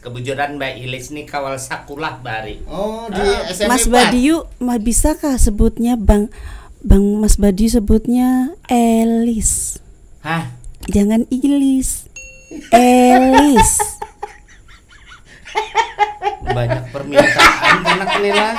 Kebetulan Mbak Ilis nih kawal sakulah bari. Oh, di SMP Mas Badiu, bisakah sebutnya Bang Mas Badiu sebutnya Elis. Hah? Jangan Ilis. Elis. Banyak permintaan anak ini lah.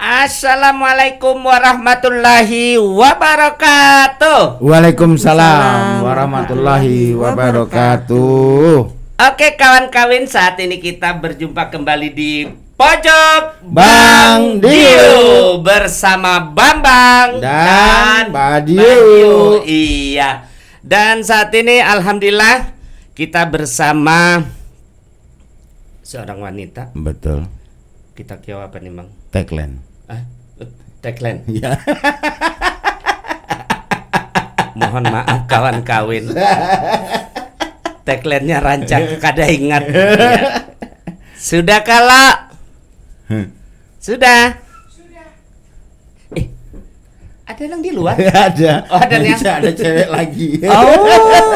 Assalamualaikum warahmatullahi wabarakatuh. Waalaikumsalam warahmatullahi wabarakatuh. Oke kawan-kawan, saat ini kita berjumpa kembali di Pojok Bang Diu bersama Bambang dan Badiu. Badiu. Iya. Dan saat ini alhamdulillah kita bersama seorang wanita. Betul. Kita kira apa nih, Bang? Tagline. Tagline. Ya. Mohon maaf kawan-kawan. Tagline-nya rancak kada ingat. Ya. Sudah kala. Sudah. Ada yang di luar? Ada. Oh, ada yang ada cewek lagi. Oh.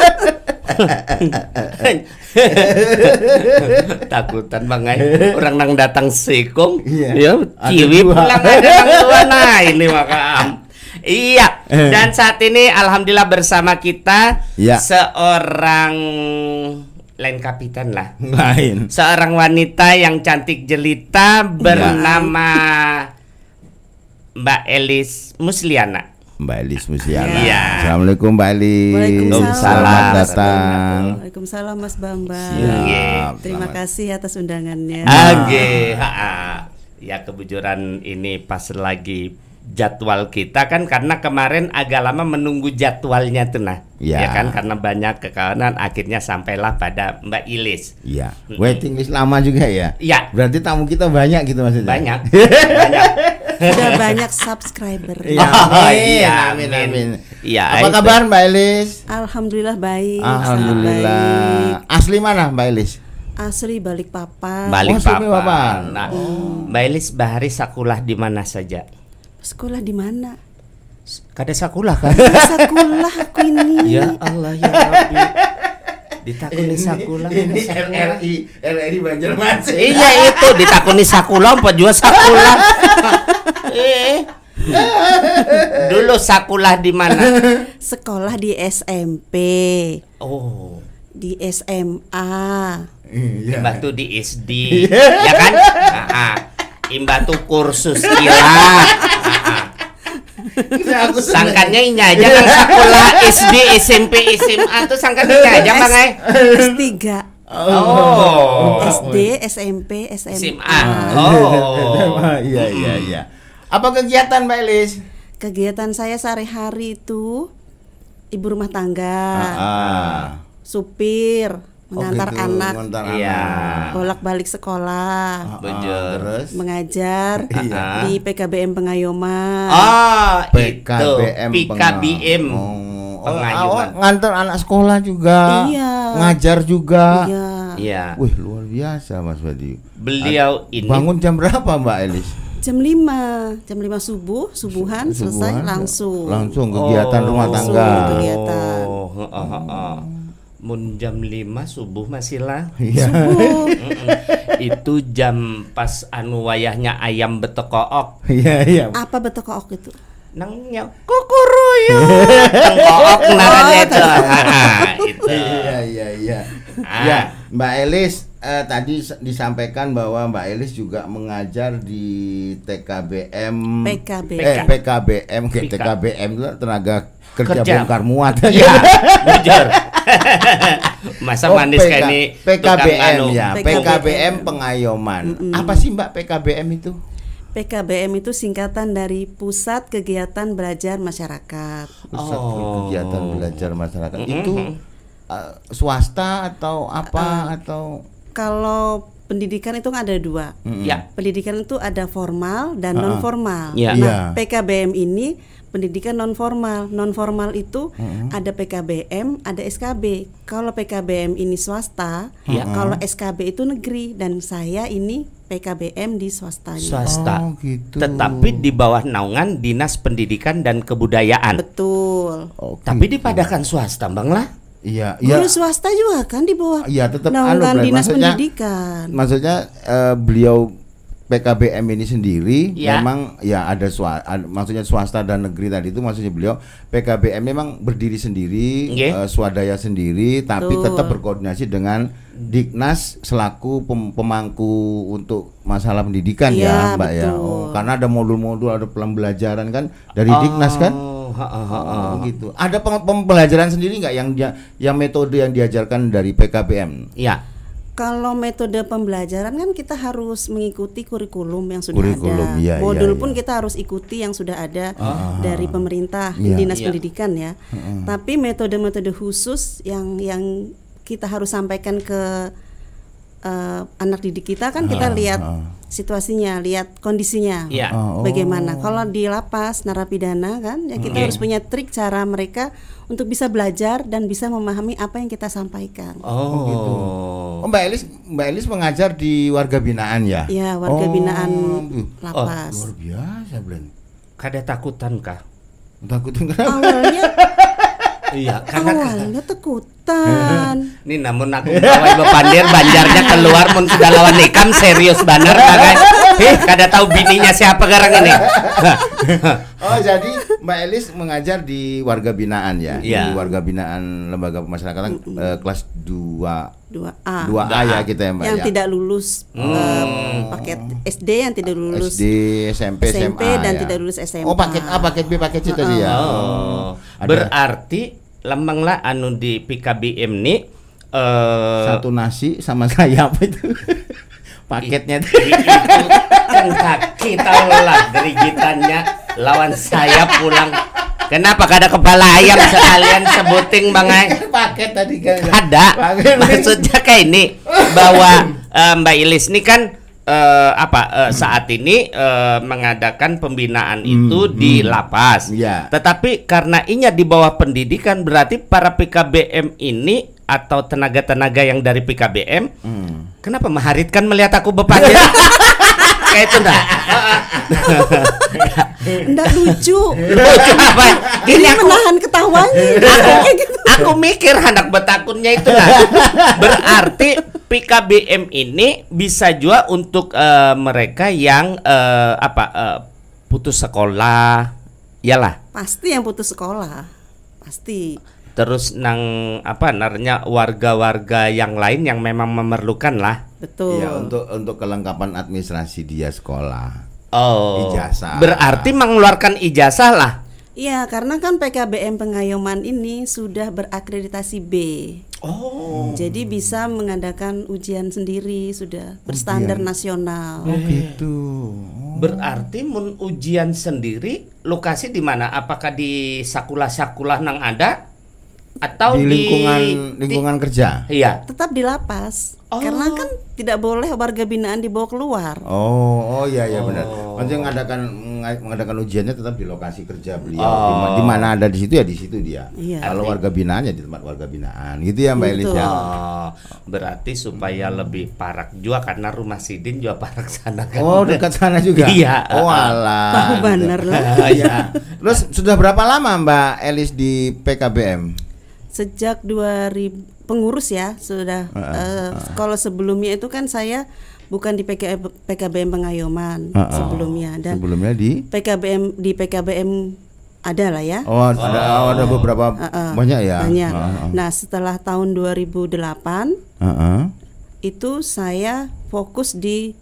Takutan bangai orang nang datang sekong. Iya. Ya, ciwi pulang ada nang tua. Nah, ini makam. Iya. Dan saat ini alhamdulillah bersama kita seorang lain kapitan lah. Lain. Seorang wanita yang cantik jelita bernama Mbak Elis Musliana. Mbak Elis Musliana. Iya. Assalamualaikum Mbak Elis. Waalaikumsalam. Selamat datang. Waalaikumsalam Mas Bambang. Siap. Terima kasih atas undangannya. Ya kebetulan ini pas lagi jadwal kita kan, karena kemarin agak lama menunggu jadwalnya tuh nah. Ya kan, karena banyak kekawanan akhirnya sampailah pada Mbak Ilis. Iya. Waiting list lama juga ya. Iya. Berarti tamu kita banyak gitu maksudnya. Banyak. Banyak. Sudah banyak subscriber. Iya. Amin. Amin. Iya. Apa kabar Mbak Elis? Alhamdulillah baik. Alhamdulillah. Baik. Asli mana Mbak Elis? Asli Balikpapan. Balikpapan. Nah, Mbak Elis bahari sakulah di mana saja? Sekolah di mana? Kada sakulah kan? Sekolah aku ini. Ya Allah ya Rabbi. Ditakuni sakulah. Ini RRI Banjarmasin. Iya itu ditakuni sakulah apa juga sakulah. Dulu sakulah di mana? Sekolah di SMP. Oh. Di SMA. Imbah tuh di SD, ya kan? Imbah tuh kursus kilat. Sangkanya ini aja kan sekolah SD, SMP, SMA tuh sangkanya ini aja Bang ay. S3. Oh. SD, SMP, SMA. Oh. Iya. Apa kegiatan Mbak Elis? Kegiatan saya sehari-hari itu ibu rumah tangga. Supir, mengantar gitu, anak. Iya. Bolak-balik sekolah. Terus Mengajar Iya. di PKBM Pengayoman. PKBM PKBM Pengayoman. Ngantar anak sekolah juga. Iya. Ngajar juga. Iya. Iya. Wih, luar biasa Mas Badi. Beliau ini Bangun jam berapa Mbak Elis? Jam 5 subuhan selesai langsung kegiatan rumah tangga. Kegiatan. Mun jam 5 subuh masih lah. Iya. Subuh. Itu jam pas anu wayahnya ayam betekook. Iya. Apa betul kook itu? Nangnya kukuruyu. Tengkook naranya itu. Itu. Iya. Ya, Mbak Elis tadi disampaikan bahwa Mbak Elis juga mengajar di TKBM PKBM itu tenaga kerja bongkar muat. Iya, bujur. Masa manis kayak ini PKBM anu. ya, PKBM Pengayoman. Apa sih Mbak PKBM itu? PKBM itu singkatan dari Pusat Kegiatan Belajar Masyarakat. Pusat Kegiatan Belajar Masyarakat. Itu swasta atau apa atau kalau pendidikan itu ada dua. Ya. Pendidikan itu ada formal dan non formal. Ya. Nah, PKBM ini pendidikan non formal. Non formal itu ada PKBM, ada SKB. Kalau PKBM ini swasta, kalau SKB itu negeri, dan saya ini PKBM di swastanya. Swasta. Gitu. Tetapi di bawah naungan Dinas Pendidikan dan Kebudayaan. Betul. Tapi dipadahkan swasta, Bang lah. Iya, Guru swasta juga kan di bawah tetap naungan Bray. Dinas Maksudnya- Pendidikan. Maksudnya beliau PKBM ini sendiri Ya. memang ya ada maksudnya swasta dan negeri tadi itu, maksudnya beliau PKBM memang berdiri sendiri, swadaya sendiri, tapi Betul. tetap berkoordinasi dengan Diknas selaku pemangku untuk masalah pendidikan ya, Iya, Mbak ya. betul. Oh, karena ada modul-modul, ada pembelajaran kan dari Diknas kan. Gitu. Ada pembelajaran sendiri nggak yang metode yang diajarkan dari PKBM? Ya. Kalau metode pembelajaran kan kita harus mengikuti kurikulum yang sudah Kurikulum, ada. iya, Modul iya, pun iya. kita harus ikuti yang sudah ada dari pemerintah, Iya. Dinas Iya. Pendidikan ya. Tapi metode-metode khusus yang kita harus sampaikan ke anak didik kita kan kita lihat situasinya, lihat kondisinya. Iya. Bagaimana? Kalau di lapas narapidana kan ya kita harus punya trik cara mereka untuk bisa belajar dan bisa memahami apa yang kita sampaikan. Gitu. Mbak Elis mengajar di warga binaan ya? Ya, warga binaan lapas. Luar biasa, Blen. Kada takutan kah? Takutin kenapa? Awalnya Iya, karena awalnya takutan. ini namun aku bawa bepandir banjarnya keluar mun sudah lawan nikam serius bener kakak. Kada tahu bininya siapa garang ini. Oh, jadi Mbak Elis mengajar di warga binaan ya? Iya. Di warga binaan lembaga pemasyarakatan kelas 2A 2A. ya kita ya, Mbak Yang ya. tidak lulus paket SD, yang tidak lulus SD, SMP, SMP SMA dan ya. tidak lulus SMA. Oh, paket A, paket B, paket C tadi ya. Ada Berarti lembang lah anu di PKBM nih satu nasi sama saya apa itu? Paketnya itu kan kaki tahu lah gerigitannya lawan saya pulang. Kenapa kada kepala ayam sekalian sebuting Bang Ay? paket tadi kan. Ada. Paket. Maksudnya kayak ini bahwa Mbak Ilis ini kan saat ini mengadakan pembinaan itu di lapas. Iya. Tetapi karena ini di bawah pendidikan berarti para PKBM ini atau tenaga-tenaga yang dari PKBM kenapa mengharitkan melihat aku bepandir? Kayak itu enggak? Enggak lucu. Lucu apa? Ini menahan ketawanya. Aku mikir anak betakunnya itu lah. Berarti PKBM ini bisa juga untuk mereka yang putus sekolah, iyalah. Pasti yang putus sekolah. Pasti. Terus narnya warga-warga yang lain yang memang memerlukan lah. Betul. Iya, untuk kelengkapan administrasi dia sekolah. Oh. Ijazah. Berarti mengeluarkan ijazah lah. Iya, karena kan PKBM Pengayoman ini sudah berakreditasi B. Oh. Jadi bisa mengadakan ujian sendiri, sudah berstandar nasional. Oh gitu. Berarti ujian sendiri lokasi di mana? Apakah di sakulah-sakulah nang ada atau Di lingkungan kerja. Iya. Tetap di lapas. Oh. Karena kan tidak boleh warga binaan dibawa keluar. Oh iya benar. Maksudnya mengadakan ujiannya tetap di lokasi kerja beliau. Di mana ada di situ ya di situ dia. Iya. Kalau warga binaan ya di tempat warga binaan. Gitu ya Mbak Elis Betul. ya. Oh, berarti supaya lebih parak juga karena rumah Sidin juga parak sana kan. Oh, dekat sana juga. Iya. Oh alah. Tahu bener lah. Iya. Terus sudah berapa lama Mbak Elis di PKBM? Sejak 2000 pengurus ya sudah. Kalau sebelumnya itu kan saya bukan di PKBM Pengayoman sebelumnya, dan Sebelumnya di PKBM ada lah ya. Oh, ada beberapa banyak ya. Banyak. Nah, setelah tahun 2008 itu saya fokus di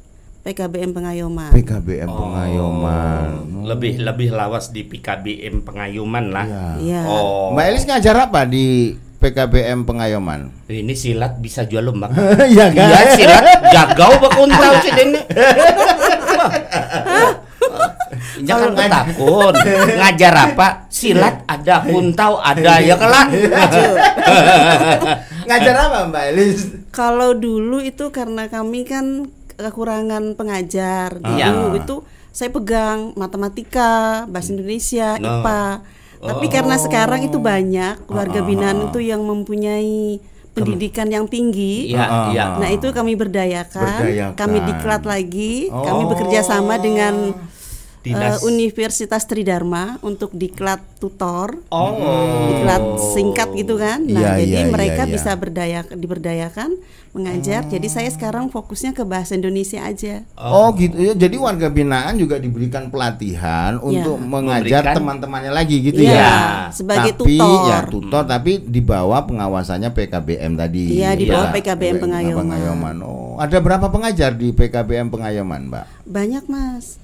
PKBM Pengayoman. PKBM Pengayoman. Lebih lawas di PKBM Pengayoman lah. Iya. Oh. Mbak Elis ngajar apa di PKBM Pengayoman? Ini silat bisa jual lembak. Iya kan? Iya silat gagau bakuntau sih ini. Jangan takut. Ngajar apa? Silat ada, kuntau ada, ya kelak. Ngajar apa Mbak Elis? Kalau dulu itu karena kami kan kekurangan pengajar. Iya. Dulu itu saya pegang matematika, bahasa Indonesia, IPA. Tapi karena sekarang itu banyak warga binaan itu yang mempunyai pendidikan yang tinggi. Nah, itu kami berdayakan. Kami diklat lagi. Kami bekerja sama dengan Universitas Tridharma untuk diklat tutor, diklat singkat gitu kan. Nah, jadi mereka bisa diberdayakan mengajar. Jadi saya sekarang fokusnya ke bahasa Indonesia aja. Oh gitu ya. Jadi warga binaan juga diberikan pelatihan untuk mengajar teman-temannya lagi gitu ya. Sebagai tapi, tutor. Ya tutor, tapi di bawah pengawasannya PKBM tadi. Iya, di bawah PKBM Pengayoman. Oh, ada berapa pengajar di PKBM Pengayoman, Mbak? Banyak, Mas.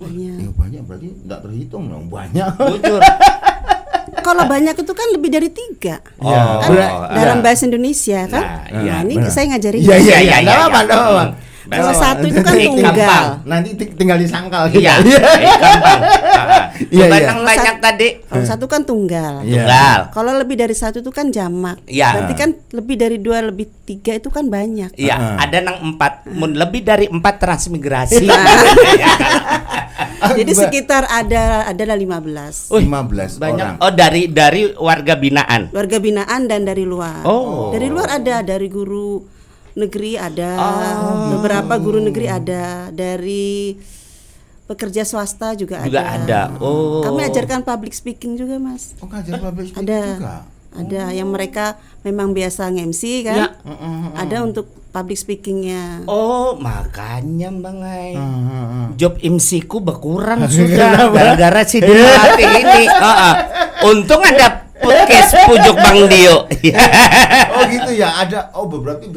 Banyak berarti tidak terhitung dong, banyak. Jujur. Kalau banyak itu kan lebih dari 3 dalam bahasa Indonesia kan. Ini saya ngajarin. Iya. Kalau 1 itu kan tunggal. Nanti tinggal disangkal gitu. Iya. Banyak tadi. Kalau 1 kan tunggal. Kalau lebih dari 1 itu kan jamak. Berarti kan lebih dari 2 lebih 3 itu kan banyak. Iya. Ada nang 4, lebih dari 4 transmigrasi. Jadi sekitar ada 15. 15 banyak. orang. Oh, dari warga binaan. Warga binaan dan dari luar. Dari luar ada, dari guru negeri ada, beberapa guru negeri ada, dari pekerja swasta juga ada. Kami ajarkan public speaking juga, Mas. Ngajar public speaking juga. Ada yang mereka memang biasa nge-MC kan. Ada untuk public speakingnya. Oh, makanya Bang Ai. Job MC ku berkurang sudah gara-gara si dilatih ini. Untung ada podcast Pujuk Bang Dio. Oh gitu ya, ada. Oh berarti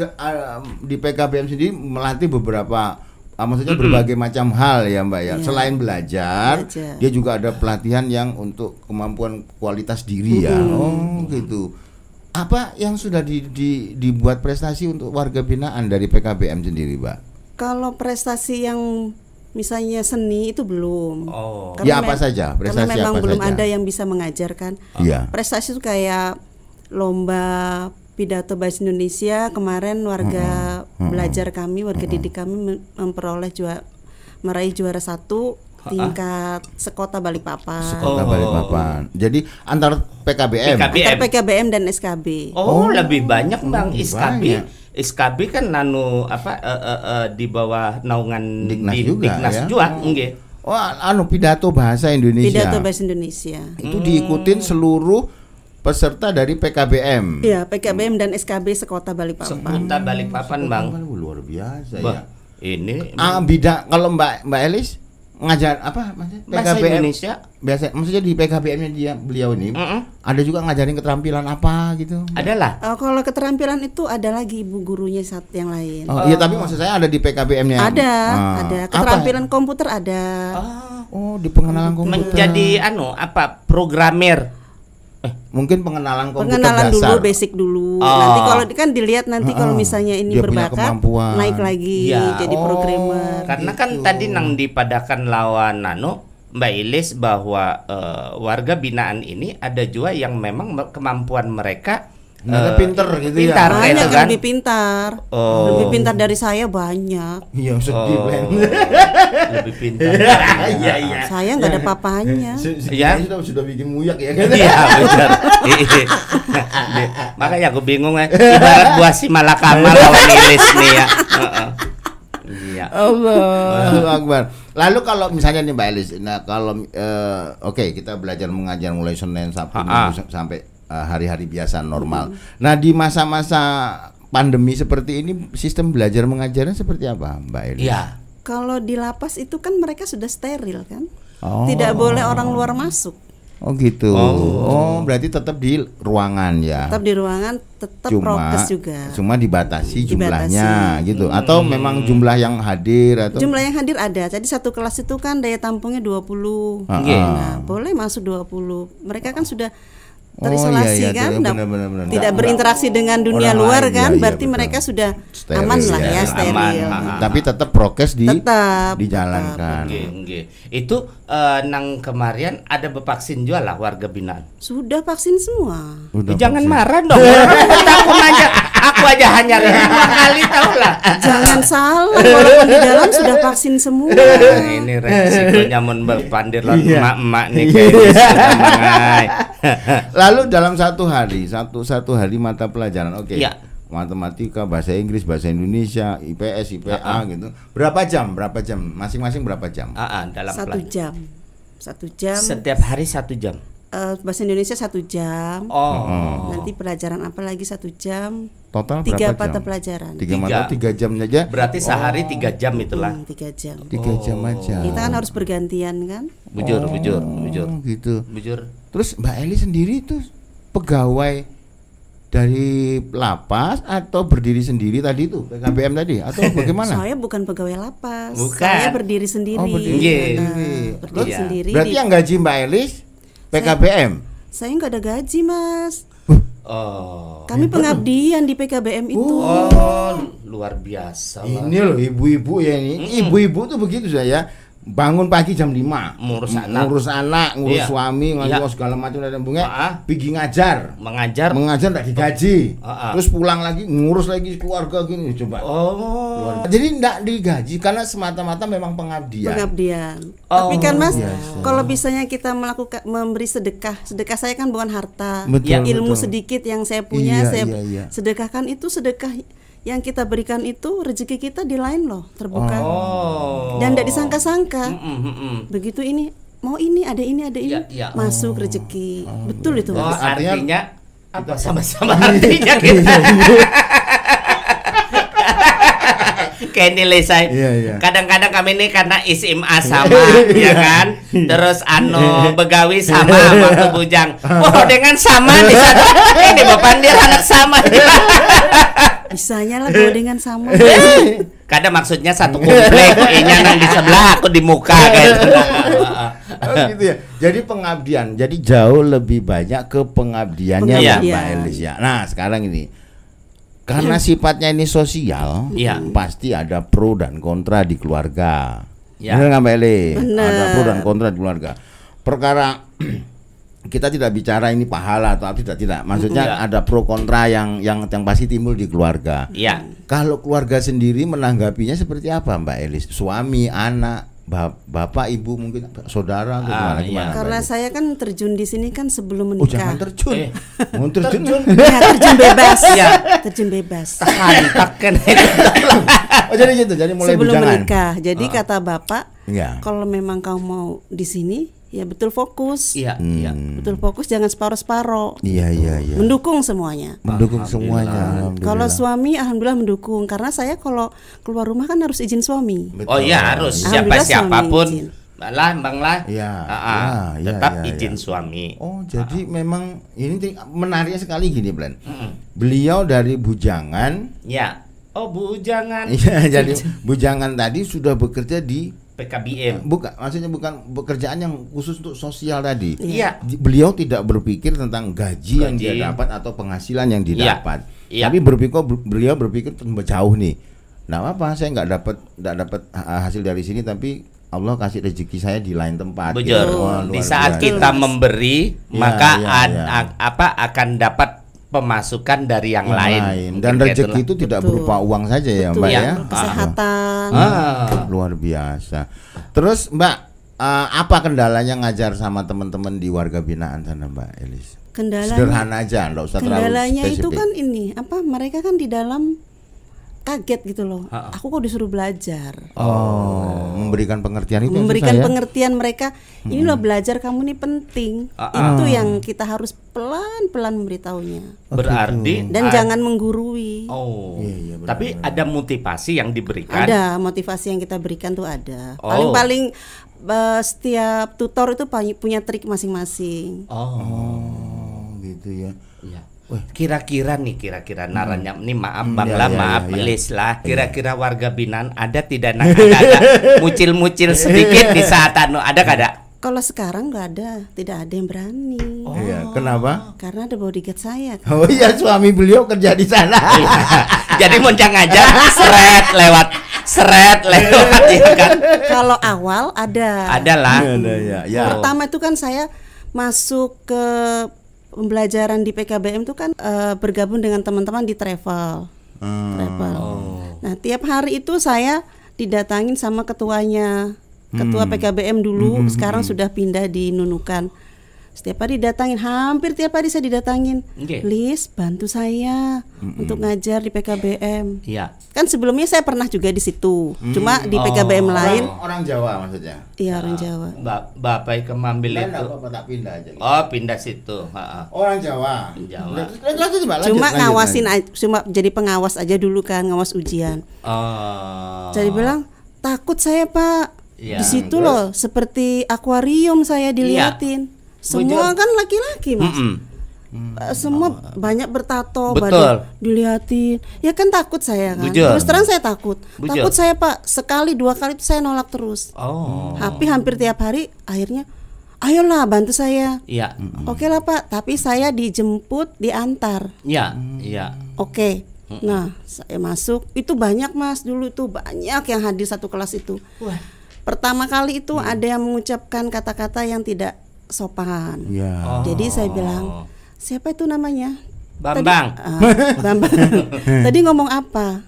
di PKBM sendiri melatih beberapa maksudnya berbagai macam hal ya Mbak ya. Selain belajar, dia juga ada pelatihan yang untuk kemampuan kualitas diri ya. Oh gitu. Apa yang sudah dibuat prestasi untuk warga binaan dari PKBM sendiri, Mbak? Kalau prestasi yang misalnya seni itu belum. Ya apa saja? Prestasi karena memang apa belum saja? ada yang bisa mengajarkan. Iya. Prestasi itu kayak lomba pidato bahasa Indonesia kemarin warga belajar kami, warga didik kami memperoleh meraih juara 1 tingkat sekota Balikpapan. Balikpapan. Jadi antar PKBM. Antar PKBM dan SKB. Lebih banyak Bang SKB. Banyak. SKB kan di bawah naungan Dignas juga, ya? Nggih. Pidato bahasa Indonesia. Pidato bahasa Indonesia. Itu diikutin seluruh peserta dari PKBM. Iya, PKBM dan SKB sekota Balikpapan. Sekota Balikpapan, Bang. Luar biasa ya. Ini bidang kalau Mbak Elis ngajar apa maksudnya bahasa PKBM Indonesia. Biasa maksudnya di PKBM-nya beliau ini ada juga ngajarin keterampilan apa gitu. Adalah. Kalau keterampilan itu ada lagi ibu gurunya yang lain. Iya, tapi maksud saya ada di PKBM-nya. Ada. Keterampilan komputer ada. Di pengenalan komputer. Menjadi programmer. Mungkin pengenalan komputer pengenalan dasar. Dulu, basic dulu. Nanti kalau kan dilihat kalau misalnya ini berbakat naik lagi jadi programmer. Karena kan tadi nang dipadakan lawan Mbak Ilis bahwa warga binaan ini ada juga yang memang kemampuan mereka pinter gitu pintar, ya. Banyak kan? lebih pintar. Lebih pintar dari saya banyak. Iya, sedih lebih pintar. Iya. Saya nggak ada papanya. Ya, sudah bikin muyak ya kan. Iya, benar. Makanya aku bingung ibarat buah si malakama lawan Ilis nih ya. Iya. Allahu Akbar. Lalu kalau misalnya nih Mbak Elis, kalau kita belajar mengajar mulai Senin Sabtu Minggu sampai hari-hari biasa normal. Nah di masa-masa pandemi seperti ini sistem belajar mengajarnya seperti apa Mbak Elis? Iya. Kalau di lapas itu kan mereka sudah steril kan, tidak boleh orang luar masuk. Oh gitu. Berarti tetap di ruangan ya. Tetap di ruangan, tetap prokes juga. Cuma dibatasi jumlahnya gitu. Atau memang jumlah yang hadir atau jumlah yang hadir ada. Jadi satu kelas itu kan daya tampungnya 20. Nah, boleh masuk 20. Mereka kan sudah terisolasi kan, benar. tidak berinteraksi dengan dunia luar kan, berarti mereka sudah steril, aman lah ya, steril. Tapi tetap prokes dijalankan. Itu nang kemarin ada bevaksin juga lah warga binaan. Sudah vaksin semua. Jangan marah dong. Aku nanya Aku aja hanya 2 kali tahu lah. Jangan salah, walaupun di dalam sudah vaksin semua. Ini resikonya mun berpandir lah emak-emak nih kayaknya sudah mengai. Lalu dalam satu hari mata pelajaran, oke. Ya. Matematika, bahasa Inggris, bahasa Indonesia, IPS, IPA gitu. Berapa jam? Masing-masing berapa jam? Dalam 1 jam. 1 jam. Setiap hari 1 jam. Bahasa Indonesia 1 jam. Nanti pelajaran apa lagi 1 jam. Total 3 berapa mata jam? pelajaran. 3 mata 3 jam saja. Berarti sehari 3 jam itulah. 3 jam. 3 jam aja. Kita kan harus bergantian kan? Bujur. Gitu. Bujur. Terus Mbak Eli sendiri tuh pegawai dari lapas atau berdiri sendiri tadi itu PKBM tadi atau bagaimana? Saya bukan pegawai lapas. Bukan. Saya berdiri sendiri. Berdiri Berdiri sendiri. Berarti yang gaji Mbak Elis PKBM? Saya nggak ada gaji, Mas. Oh. Kami pengabdian di PKBM itu. Luar biasa lah. Ini loh ibu-ibu ya ini. Ibu-ibu tuh begitu saya. Bangun pagi jam 5 Ngurus anak, ngurus iya. suami, ngurus segala macam dan bunga. Pergi ngajar enggak digaji. Terus pulang lagi ngurus lagi keluarga gini coba. Jadi enggak digaji karena semata-mata memang pengabdian. Tapi kan Mas, biasa. kalau misalnya kita melakukan memberi sedekah saya kan bukan harta. Betul, Ilmu betul. sedikit yang saya punya Iya. sedekahkan, itu sedekah yang kita berikan itu rezeki kita di lain loh terbuka. Dan tidak disangka-sangka. Begitu ini mau ini ada ini Ya. masuk rezeki. Betul itu. Mas. Artinya apa sama-sama artinya kita. Kayak nilai saya. Iya. Kadang-kadang kami ini karena SMA sama, ya kan. Terus begawi sama waktu bujang. Dengan sama di sana. Ini Bapak dia anak sama. Bisanya lah dengan sama. Kadang maksudnya satu komplek, nya nang di sebelah, aku di muka gitu. gitu ya. Jadi pengabdian. Jadi jauh lebih banyak ke pengabdiannya Mbak Elis ya. Nah, sekarang ini karena sifatnya ini sosial, pasti ada pro dan kontra di keluarga. Benar nggak Mbak Elis? Ada pro dan kontra di keluarga. Perkara kita tidak bicara ini pahala atau tidak. Maksudnya ada pro kontra yang pasti timbul di keluarga. Kalau keluarga sendiri menanggapinya seperti apa Mbak Elis? Suami, anak, bapak, ibu, mungkin saudara gimana? Karena saya kan terjun di sini kan sebelum menikah. Jangan terjun. Mau terjun. Terjun bebas. Terjun bebas. Tahan Jadi gitu. Jadi mulai sebelum bujangan. menikah. Jadi kata bapak, kalau memang kamu mau di sini, ya betul fokus. Betul fokus, jangan separuh-separuh. Iya. Mendukung semuanya. Kalau suami alhamdulillah mendukung, karena saya kalau keluar rumah kan harus izin suami. Harus siapapun. Bang lah. Tetap izin suami. Jadi memang ini menarik sekali gini, Blen. Beliau dari bujangan. Bujangan. Jadi bujangan tadi sudah bekerja di PKBM. Maksudnya bukan pekerjaan yang khusus untuk sosial tadi. Beliau tidak berpikir tentang gaji yang dia dapat atau penghasilan yang didapat. Tapi beliau berpikir jauh nih. Nah, apa? Saya nggak dapat hasil dari sini, tapi Allah kasih rezeki saya di lain tempat. Di saat kita memberi, maka akan dapat pemasukan dari yang lain. Dan rezeki itu tidak berupa uang saja ya Mbak ya. Kesehatan. Luar biasa. Terus Mbak, apa kendalanya ngajar sama teman-teman di warga binaan sana Mbak Elis? Sederhana aja, enggak usah terlalu spesifik. Kendalanya itu kan ini, mereka kan di dalam kaget gitu loh. Aku kok disuruh belajar. Memberikan pengertian itu. Memberikan pengertian mereka. Ini loh belajar kamu nih penting. Itu yang kita harus pelan-pelan memberitahunya. Berarti dan jangan menggurui. Tapi ada motivasi yang diberikan. Ada motivasi yang kita berikan tuh ada. Paling setiap tutor itu punya trik masing-masing. Gitu ya. Kira-kira naranya ini maaf Elis lah. Kira-kira warga binaan ada tidak ada mucil-mucil sedikit di saat ada kada? Kalau sekarang tidak ada yang berani. Kenapa? Karena ada bodyguard saya. Suami beliau kerja di sana. Jadi moncang aja seret lewat ya kan. Kalau awal ada. Adalah. Pertama itu kan saya masuk ke pembelajaran di PKBM itu kan bergabung dengan teman-teman di travel. Nah, tiap hari itu saya didatangin sama ketuanya. Ketua PKBM dulu, sekarang sudah pindah di Nunukan. Setiap hari didatangin, hampir tiap hari saya didatangin. Lis, bantu saya untuk ngajar di PKBM. Iya. Kan sebelumnya saya pernah juga di situ, cuma di PKBM lain. Orang Jawa maksudnya? Iya, orang Jawa. Bapak kemambil itu. Tak pindah aja. Oh, pindah situ. Orang Jawa. Cuma ngawasin, cuma jadi pengawas aja dulu kan, ngawas ujian. Jadi bilang takut saya Pak. Di situ loh, seperti akuarium saya diliatin. Semua kan laki-laki Mas. Semua banyak bertato, badan diliatin. Ya kan takut saya kan. Terus terang saya takut. Takut saya Pak. Sekali 2 kali itu saya nolak terus. Tapi hampir tiap hari akhirnya ayolah bantu saya. Iya. Oke lah Pak, tapi saya dijemput, diantar. Iya, Oke. Nah, saya masuk. Itu banyak Mas, dulu itu banyak yang hadir satu kelas itu. Pertama kali itu ada yang mengucapkan kata-kata yang tidak sopan. Jadi saya bilang, siapa itu namanya? Bambang. Bambang. Tadi ngomong apa?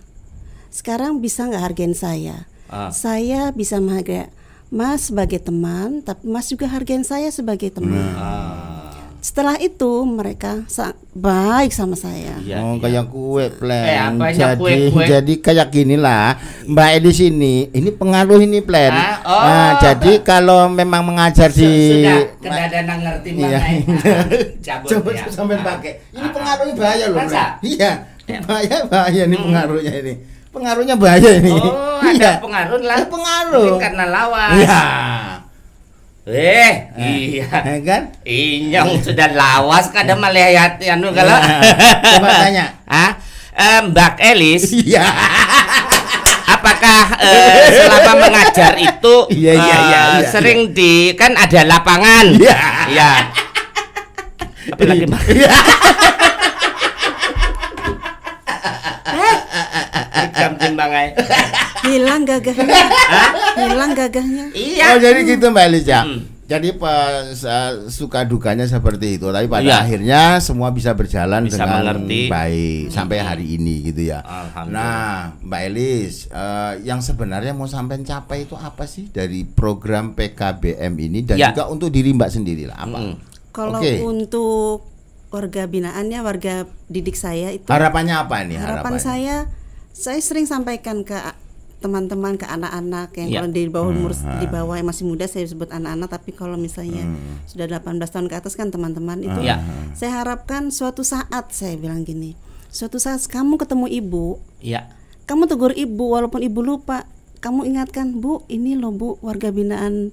Sekarang bisa nggak hargain saya? Saya bisa menghargai Mas sebagai teman, tapi Mas juga hargain saya sebagai teman. Setelah itu mereka baik sama saya. Kayak kue plan. Kue? Jadi kayak gini lah, Mbak di sini. Ini pengaruh ini plan. Jadi kalau memang mengajar di sudah kedadanan ngerti Mbak. Coba sampai pakai. Ini pengaruhnya bahaya loh. Iya. Bahaya nih pengaruhnya ini. Pengaruhnya bahaya ini. Ada pengaruh lah. Pengaruh. Mungkin karena lawan. Iya. Iya kan? Inyong sudah lawas kadang melihat anu kalau. Coba tanya. Mbak Elis. Iya. Apakah selama mengajar itu sering di kan ada lapangan? Iya. Apalagi Mbak. Hilang gagahnya. Hilang gagahnya. Iya. Jadi gitu Mbak Elis ya. Jadi suka dukanya seperti itu, tapi pada akhirnya semua bisa berjalan dengan baik sampai hari ini gitu ya. Nah, Mbak Elis, yang sebenarnya mau sampai capai itu apa sih dari program PKBM ini dan juga untuk diri Mbak sendiri lah apa? Kalau untuk warga binaannya, warga didik saya itu harapannya apa nih? Harapan saya sering sampaikan ke teman-teman, ke anak-anak yang kalau di bawah umur di bawah yang masih muda saya sebut anak-anak, tapi kalau misalnya sudah 18 tahun ke atas kan teman-teman itu saya harapkan suatu saat saya bilang gini, suatu saat kamu ketemu ibu, kamu tegur ibu walaupun ibu lupa, kamu ingatkan, Bu, ini loh Bu warga binaan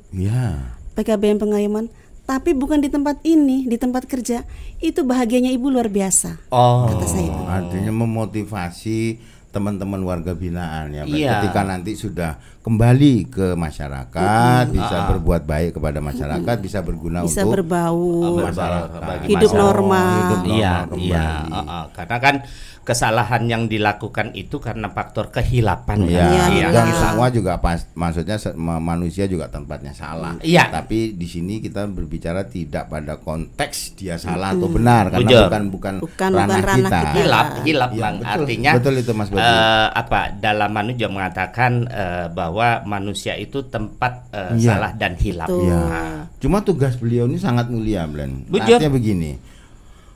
PKBM Pengayuman, tapi bukan di tempat ini, di tempat kerja. Itu bahagianya ibu luar biasa. Kata saya itu. Artinya memotivasi teman-teman warga binaan ya, ketika nanti sudah kembali ke masyarakat, bisa berbuat baik kepada masyarakat, bisa berguna bisa untuk hidup normal. Karena kan kesalahan yang dilakukan itu karena faktor kehilapan. Dan semua juga maksudnya manusia juga tempatnya salah. Tapi di sini kita berbicara tidak pada konteks dia salah atau benar, karena bukan ranah kita. Hilap Bang. Artinya betul itu Mas Budi. Dalam manusia mengatakan bahwa manusia itu tempat salah dan hilap. Cuma tugas beliau ini sangat mulia, Blen. Artinya begini,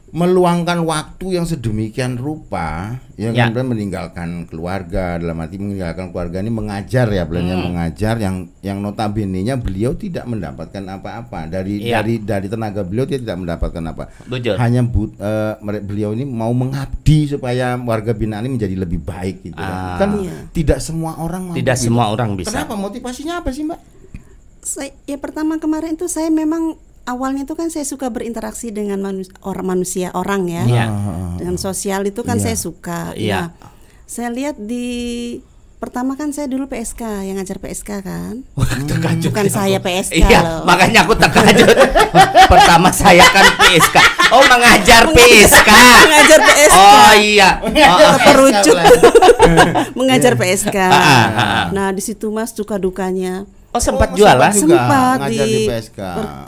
meluangkan waktu yang sedemikian rupa yang kemudian meninggalkan keluarga, dalam arti meninggalkan keluarga ini mengajar ya, Blen, mengajar yang notabene-nya beliau tidak mendapatkan apa-apa dari tenaga beliau, dia tidak mendapatkan apa. Hanya beliau ini mau mengabdi supaya warga binaan ini menjadi lebih baik gitu kan. Tidak semua orang semua orang bisa. Kenapa, motivasinya apa sih, Mbak? Pertama kemarin itu saya memang awalnya itu kan saya suka berinteraksi dengan manusia dengan sosial itu kan saya suka. Nah, saya lihat pertama kan saya dulu PSK, yang ngajar PSK kan. Bukan saya PSK loh. Makanya aku terkejut. Pertama saya kan PSK. Oh, mengajar PSK. Mengajar PSK. Oh iya. Keperucut. Mengajar PSK. Nah, di situ Mas suka dukanya. Oh, sempat jualan? Sempat ngajar di PSK.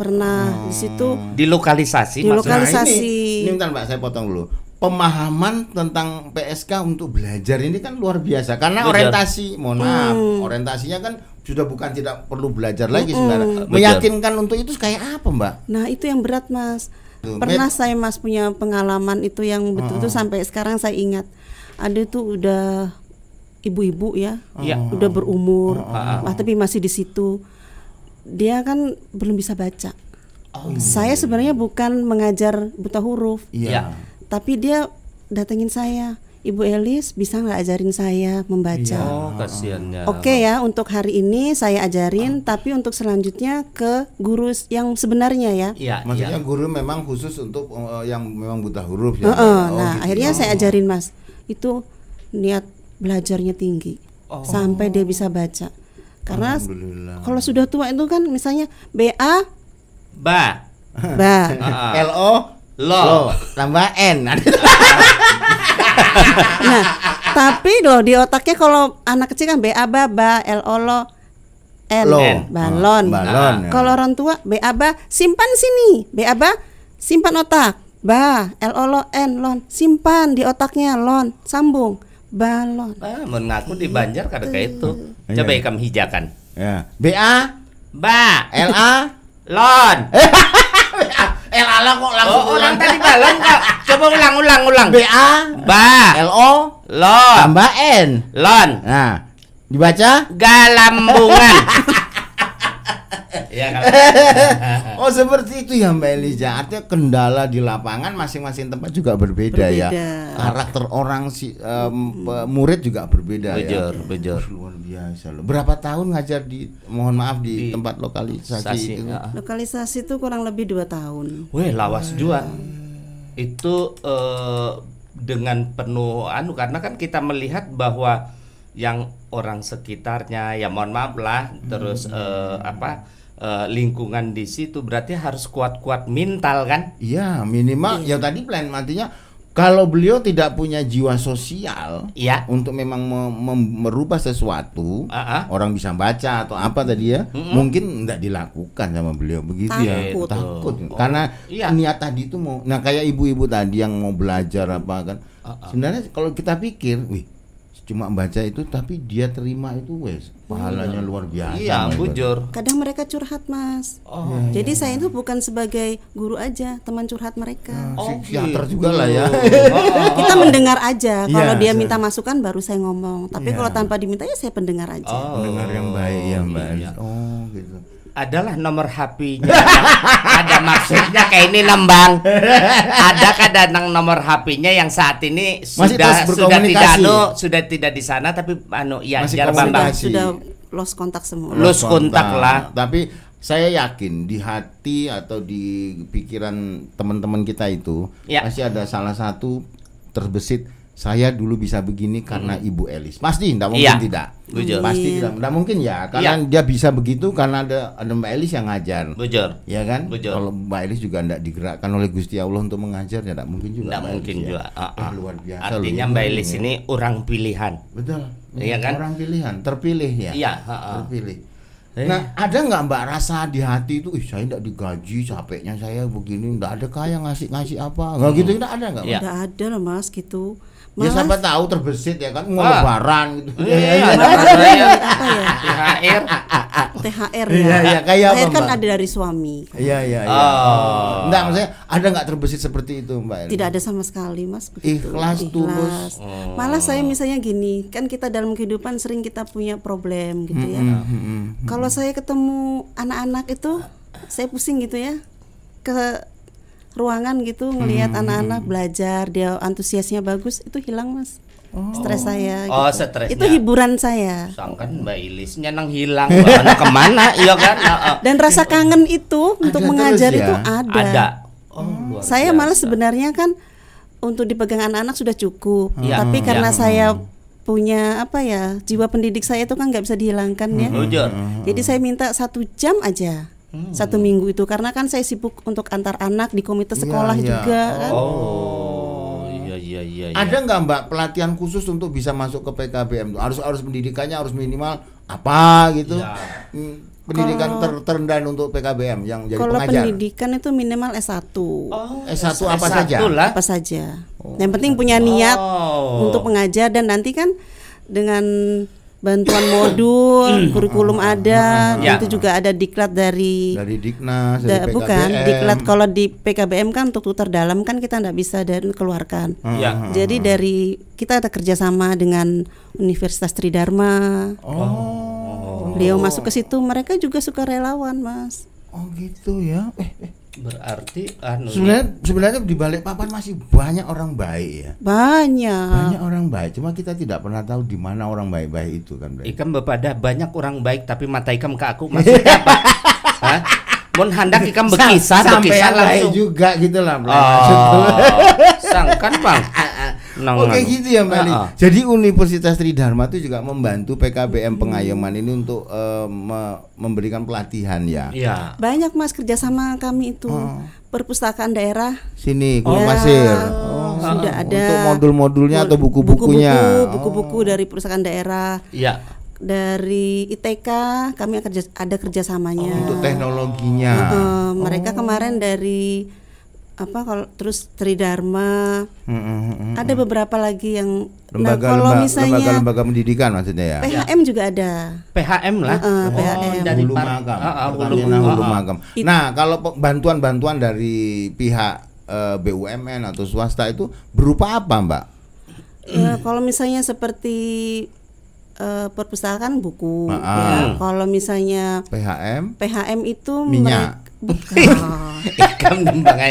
Pernah di situ. Di lokalisasi. Di maksudnya? lokalisasi. Ini bentar Mbak, saya potong dulu. Pemahaman tentang PSK untuk belajar ini kan luar biasa karena orientasi, mohon maaf, orientasinya kan sudah bukan tidak perlu belajar lagi sebenarnya. Meyakinkan untuk itu kayak apa, Mbak? Nah, itu yang berat, Mas. Pernah saya Mas punya pengalaman itu yang betul-betul sampai sekarang saya ingat. Ada tuh udah ibu-ibu ya, udah berumur, tapi masih di situ. Dia kan belum bisa baca. Saya sebenarnya bukan mengajar buta huruf, tapi dia datengin saya, Ibu Elis bisa nggak ajarin saya membaca? Oh, kasihannya. Oke ya, untuk hari ini saya ajarin, tapi untuk selanjutnya ke guru yang sebenarnya ya. Iya. Maksudnya guru memang khusus untuk yang memang buta huruf ya. Nah, akhirnya saya ajarin Mas. Itu niat belajarnya tinggi sampai dia bisa baca. Karena kalau sudah tua itu kan misalnya BA Ba LO Lo tambah N. Nah, tapi loh di otaknya kalau anak kecil kan BA ba LO lo N balon. Kalau orang tua BA ba simpan sini, BA ba simpan otak, ba LO lo N lon simpan di otaknya, lon sambung balon. Mengaku di Banjar kada kayak itu. Coba ikam hijakan. Ya. BA Ba LA lon. LA kok langsung Orang tadi balon kok. Coba ulang. BA Ba LO lon tambah N. lon. Nah, dibaca Galambungan. Iya kan? Oh seperti itu ya Mbak Eliza. Artinya kendala di lapangan masing-masing tempat juga berbeda. Ya. Karakter orang murid juga berbeda ya. Bejor. Luar biasa loh. Berapa tahun ngajar mohon maaf di tempat lokalisasi itu? Lokalisasi itu kurang lebih 2 tahun. Weh, lawas jua. Itu dengan penuh karena kan kita melihat bahwa yang orang sekitarnya ya mohon maaf lah terus lingkungan di situ berarti harus kuat-kuat mental kan? Iya minimal ya tadi plan matinya kalau beliau tidak punya jiwa sosial untuk memang merubah sesuatu orang bisa baca atau apa tadi ya mungkin enggak dilakukan sama beliau begitu takut karena niat tadi itu mau kayak ibu-ibu tadi yang mau belajar apa kan sebenarnya kalau kita pikir cuma baca itu tapi dia terima itu pahalanya luar biasa. Iya, bujur. Kadang mereka curhat, Mas. Jadi saya itu bukan sebagai guru aja, teman curhat mereka. Psikiater juga lah ya. Kita mendengar aja. Kalau dia minta masukan baru saya ngomong. Tapi kalau tanpa diminta ya saya pendengar aja. Pendengar yang baik ya, Mbak. Gitu. Adalah nomor HP-nya. Ada maksudnya kayak ini nembang. Ada kadang nomor HP-nya yang saat ini sudah tidak di sana tapi Jar Bambang sudah lost kontak semua. Lost kontak lah. Tapi saya yakin di hati atau di pikiran teman-teman kita itu pasti ada salah satu terbesit saya dulu bisa begini karena Ibu Elis. Pasti tidak mungkin tidak. Bujur. Pasti tidak mungkin ya. Karena dia bisa begitu karena ada Mbak Elis yang ngajar. Bujur. Ya kan? Bujur. Kalau Mbak Elis juga tidak digerakkan oleh Gusti Allah untuk mengajar ya tidak mungkin juga. Tidak mungkin juga. Luar biasa. Artinya Mbak Elis ini orang pilihan. Betul. Iya kan? Orang pilihan, terpilih ya. Iya, terpilih. Nah, ada nggak Mbak rasa di hati itu, saya tidak digaji, capeknya saya begini, nggak ada kaya ngasih apa, nggak gitu, nggak ada nggak? Nggak ada loh Mas gitu. Ya siapa tahu terbesit ya kan mau lebaran gitu. THR ya. Kayak apa, kan ada dari suami. Iya. Enggak, maksudnya ada nggak terbesit seperti itu Mbak? Tidak ada sama sekali Mas begitu. Ikhlas. Tulus. Malah saya misalnya gini, kan kita dalam kehidupan sering kita punya problem gitu ya. Kalau saya ketemu anak-anak itu saya pusing gitu ya. Ke ruangan gitu ngelihat anak-anak belajar, dia antusiasnya bagus, itu hilang Mas. Stres saya gitu. Stresnya. Itu hiburan saya. Sangkan Mbak Ilisnya nang hilang. Mana kemana? Iya kan? Dan rasa kangen itu untuk mengajar itu ada. Saya malah sebenarnya kan untuk dipegang anak-anak sudah cukup. Tapi karena saya punya jiwa pendidik saya itu kan nggak bisa dihilangkan ya. Jadi saya minta 1 jam aja. 1 minggu itu karena kan saya sibuk untuk antar anak di komite sekolah juga kan. Iya. iya. Ada nggak Mbak pelatihan khusus untuk bisa masuk ke PKBM? Harus pendidikannya harus minimal apa gitu? Ya. Pendidikan terendah untuk PKBM yang jadi kalau pengajar. pendidikan itu minimal S1. S1 apa saja? Lah. Apa saja. Yang penting punya niat untuk mengajar, dan nanti kan dengan bantuan modul, kurikulum ada, Ya. itu juga ada diklat dari Diknas, dari PKBM. bukan diklat. Kalau di PKBM kan untuk tutor dalam kan kita nggak bisa keluarkan. Ya. Jadi dari kita ada kerjasama dengan Universitas Tridharma. Beliau masuk ke situ, mereka juga suka relawan, Mas. Oh gitu ya. Berarti Sebenarnya di Balikpapan masih banyak orang baik ya. Banyak. Banyak orang baik, cuma kita tidak pernah tahu di mana orang baik-baik itu kan. Ikam bepada banyak orang baik tapi mata ikam ke aku maksudnya apa? Hah? Mun handak ikam bekisah sampai baik langsung. juga gitu lah. Sangkan Bang. Oke gitu ya Mbak Li. Jadi Universitas Tridharma itu juga membantu PKBM Pengayoman ini untuk memberikan pelatihan ya. Iya. Banyak Mas kerjasama kami itu. Perpustakaan daerah Sini Gunung Pasir. sudah ada Untuk modul-modulnya atau buku-bukunya. Buku-buku dari perpustakaan daerah. Iya. Dari ITK kami ada kerjasamanya. Untuk teknologinya. Mereka kemarin dari terus Tridharma. Ada beberapa lagi yang lembaga pendidikan maksudnya ya. PHM juga ada. PHM lah. PHM. Dari Hulu Magam. Hulu Magam. Nah, kalau bantuan-bantuan dari pihak BUMN atau swasta itu berupa apa, Mbak? Kalau misalnya seperti perpustakaan buku, ya. Kalau misalnya PHM itu minyak. Ikam nembang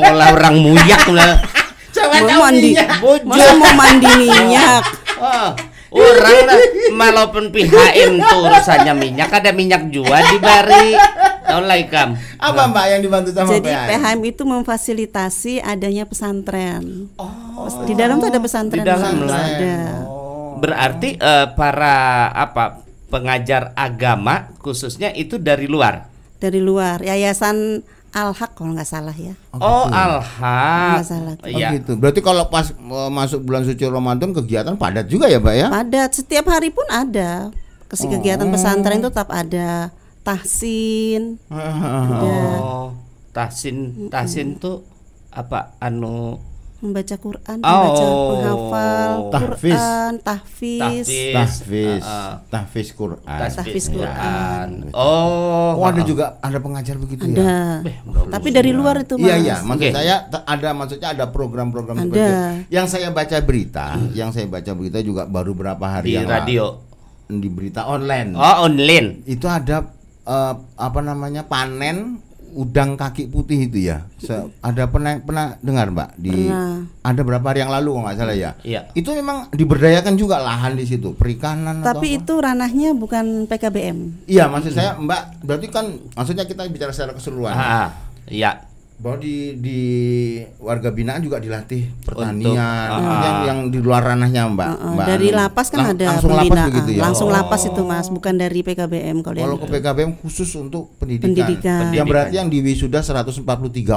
mau orang muyak lah. Mau mandi, masa mau mandi minyak? Orang lah, walaupun PHM tuh urusannya minyak, ada minyak jua di Bari. Tahu lah Ikam. Apa Mbak yang dibantu sama Jadi PHM? PHM itu memfasilitasi adanya pesantren. Di dalam tuh ada pesantren. Di dalam lah. Ada. Berarti para pengajar agama khususnya itu dari luar. Dari luar, Yayasan Al-Haq kalau nggak salah ya. Al-Haq. Nggak salah. Iya. Gitu. Berarti kalau pas masuk bulan suci Ramadan kegiatan padat juga ya, Mbak ya? Padat, setiap hari pun ada. Kegiatan pesantren itu tetap ada. Tahsin. Tahsin tuh apa membaca Quran, membaca penghafal tahfiz. Quran, tahfiz Quran. Ada juga ada pengajar begitu ya. Tapi dari luar itu Mas. Iya, maksudnya ada program-program seperti itu. Yang saya baca berita, juga baru berapa hari di yang radio. Di berita online. Online. Itu ada panen udang kaki putih itu ya. Ada pernah dengar Mbak ada berapa hari yang lalu kalau nggak salah ya. Iya. Itu memang diberdayakan juga lahan di situ, perikanan. Tapi itu ranahnya bukan PKBM. Iya, maksud saya Mbak, berarti kan maksudnya kita bicara secara keseluruhan. Iya. Bahwa di warga binaan juga dilatih pertanian yang di luar ranahnya Mbak. Dari lapas kan ada langsung pembinaan. Lapas begitu ya? Langsung lapas itu Mas, bukan dari PKBM kalau ke PKBM khusus untuk pendidikan. Yang berarti yang di wisuda 143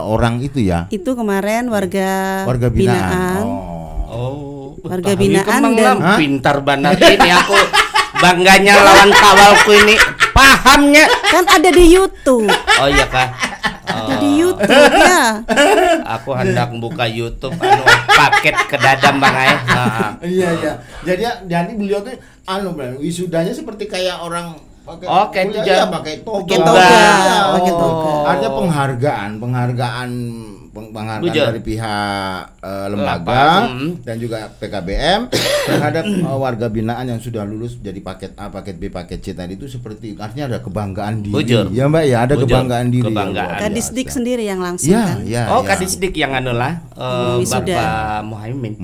orang itu ya. Itu kemarin warga binaan. Warga binaan dan pintar banget ini aku bangganya lawan kawalku ini. Pahamnya kan ada di YouTube. Oh iya Kak. Ada di YouTube ya. Aku hendak buka YouTube paket ke dadam Bang Ae. Iya. Jadi beliau tuh wisudanya seperti kayak orang pakai pakai toga. Artinya penghargaan dari pihak lembaga dan juga PKBM terhadap warga binaan yang sudah lulus jadi paket A, paket B, paket C tadi itu seperti itu. Artinya ada kebanggaan diri. Ya Mbak ya, ada kebanggaan diri. Kadisdik sendiri yang langsung kan. Kadisdik yang Bapak Muhaimin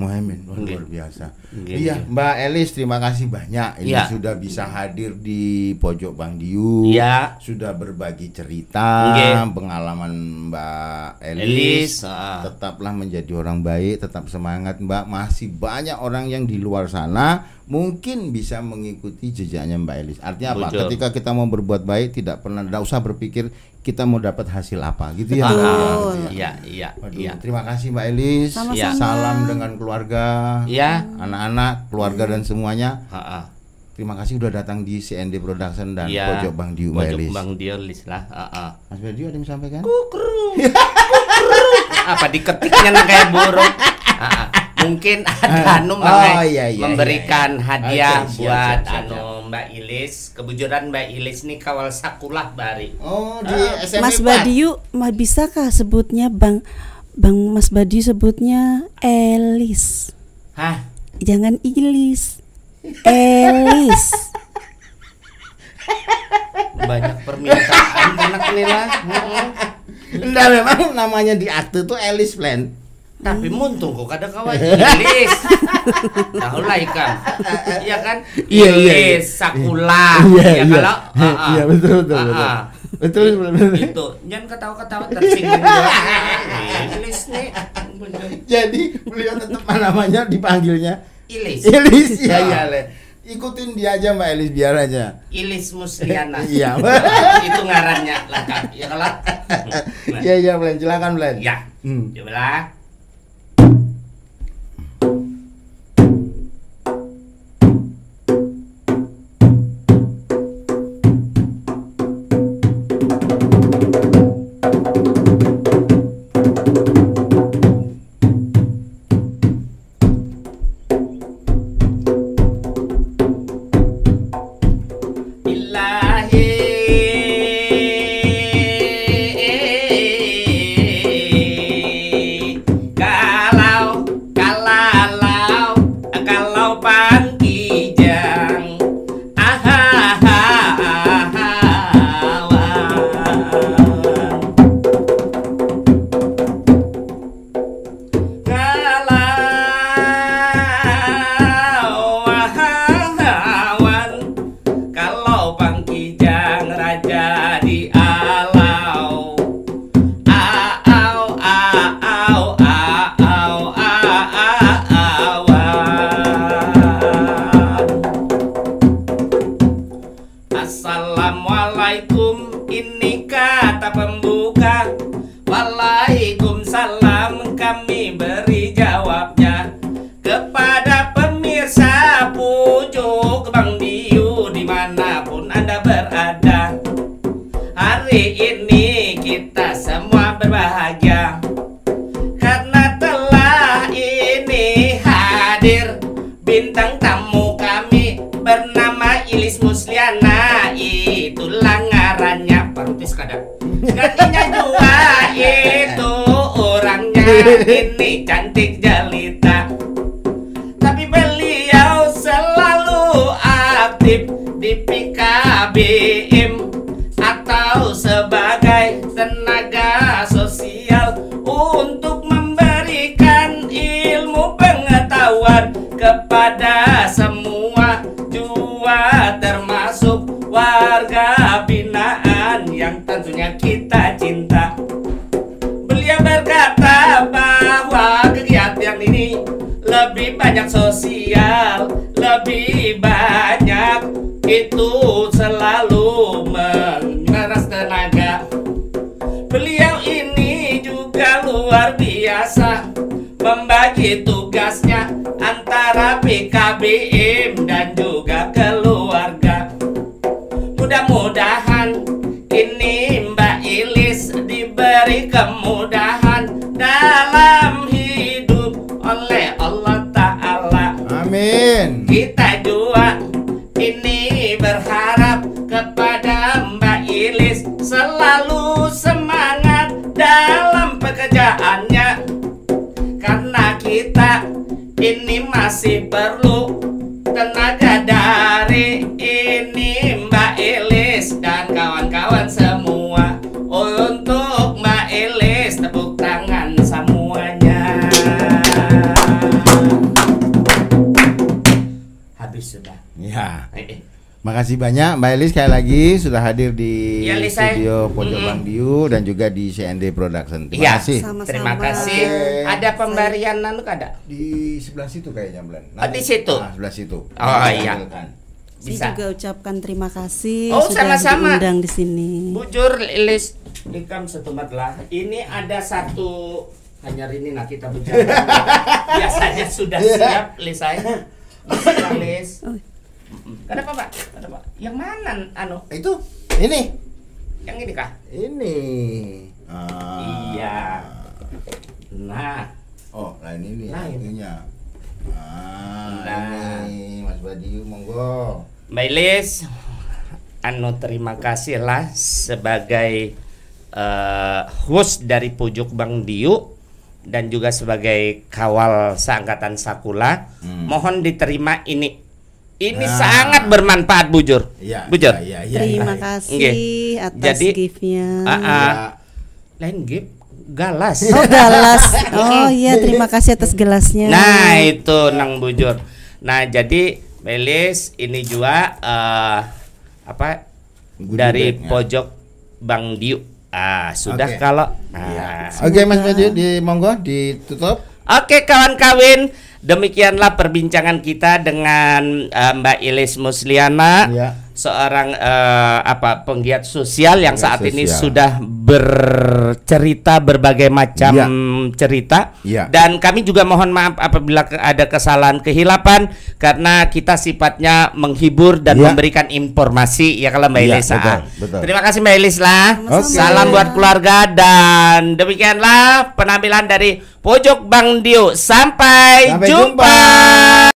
luar biasa. Iya, Mbak Elis terima kasih banyak ini sudah bisa hadir di Pojok Bang Diu. Iya. Sudah berbagi cerita, pengalaman Mbak Elis Elis. Tetaplah menjadi orang baik, tetap semangat Mbak. Masih banyak orang yang di luar sana mungkin bisa mengikuti jejaknya Mbak Elis. Artinya apa? Betul. Ketika kita mau berbuat baik, tidak usah berpikir kita mau dapat hasil apa, gitu ya. Iya. Terima kasih Mbak Elis. Sama-sama. Salam dengan keluarga, anak-anak, keluarga dan semuanya. Terima kasih udah datang di CND Production dan Pojok Bang Dio, Mbak Elis. Pojok Bang Dio lah. Mas Badio ada yang sampaikan? Kukru. Apa diketiknya kayak burung? Mungkin ada memberikan hadiah buat Mbak Ilis. Kebetulan Mbak Ilis nih kawal sakulah bari. Oh, di SMP. Mas Badiu, bisakah sebutnya Bang Mas Badiu sebutnya Elis? Hah? Jangan Ilis. Elis. Banyak permintaan anak ini lah. Enggak, memang namanya di akte tuh Elis Plan. Tapi muntung kok kada kawan Ilis. Tahu lah ikan. Iya kan? Ilis, Sakula. Ya kalau iya betul. Betul. Itu jangan ketawa-ketawa tersinggung juga. Ilis nih. Jadi beliau tetap namanya dipanggilnya Ilis. Ya. Ikutin dia aja Mbak Elis, biar aja. Ilis Musliana. Iya. Itu ngarannya lengkap. Ya kalau. Iya, Blen. Silakan, Blen. Ya. Cobalah. Assalamualaikum, ini kata pembuka. Waalaikumsalam, kami beri jawabnya. Kepada pemirsa Pojok Bang Dio dimanapun Anda berada, hari ini kita semua berbahagia karena telah ini hadir bintang tamu kami bernama Ilis Musliana. Itulah ngarannya Parutis kadang gantinya dua, itu orangnya ini cantik jelita, tapi beliau selalu aktif di PKBM atau sebagai tenaga sosial untuk memberikan ilmu pengetahuan kepada semua jua, termasuk warga binaan yang tentunya kita cinta. Beliau berkata bahwa kegiatan ini lebih banyak sosial, lebih banyak itu selalu mengeras tenaga. Beliau ini juga luar biasa membagi tugasnya antara PKBM dan juga keluarga. Mudah-mudahan ini Mbak Ilis diberi kemudahan dalam hidup oleh Allah Ta'ala. Amin. Kita juga ini berharap kepada Mbak Ilis selalu semangat dalam pekerjaannya, karena kita ini masih perlu tenaga dari ini Mbak Ilis dan kawan-kawan semua. Untuk Mbak Ilis tepuk tangan semuanya. Habis sudah. Ya. Makasih Makasih banyak Mbak Elis sekali lagi sudah hadir di Ya, Lis, studio Pojok Bang Diu dan juga di CND Production. Terima kasih. Sama-sama. Terima kasih. Ada pemberian nanu ada? Di sebelah situ kayaknya, Blan. Di situ. Nah, sebelah situ. Oh iya. Saya juga ucapkan terima kasih Oh, sudah sama-sama. diundang di sini. Bujur Lis, ikam setempat lah. Ini ada satu hanya ini nah kita bicara. Biasanya sudah siap Lis saya. Lis. Kenapa Pak? Kenapa? Yang mana anu? Itu ini. Yang ini kah? Ini. Iya. Nah, Oh, lain ini Lain. itunya. Nah. Ini Mas Badiu monggo. Mbak Lis, anu terima kasih lah sebagai host dari Pojok Bang Diu dan juga sebagai kawal seangkatan Sakula. Mohon diterima ini. Ini sangat bermanfaat Bujur. Iya. Bujur. Iya. Terima kasih Nggih. atas Jadi, gift-nya. Lain gift galas. Oh, gelas. Oh iya, terima kasih atas gelasnya. Nah itu nang Bujur. Nah jadi Melis ini juga apa Goodie dari bag-nya. Pojok Bang Diu. Sudah Oke. kalau. Oke Mas Badiu di monggo ditutup. Oke kawan-kawan, demikianlah perbincangan kita dengan Mbak Elis Musliana, Ya. seorang penggiat sosial yang Penggiat saat ini sosial. sudah bercerita berbagai macam Ya. cerita. Ya. Dan kami juga mohon maaf apabila ada kesalahan kehilapan karena kita sifatnya menghibur dan Ya. memberikan informasi ya kalau Mbak Ya, Elis. betul, betul. Terima kasih Mbak Elis lah. Oke. Salam buat keluarga dan demikianlah penampilan dari Pojok Bang Diu. Sampai Sampai jumpa. jumpa.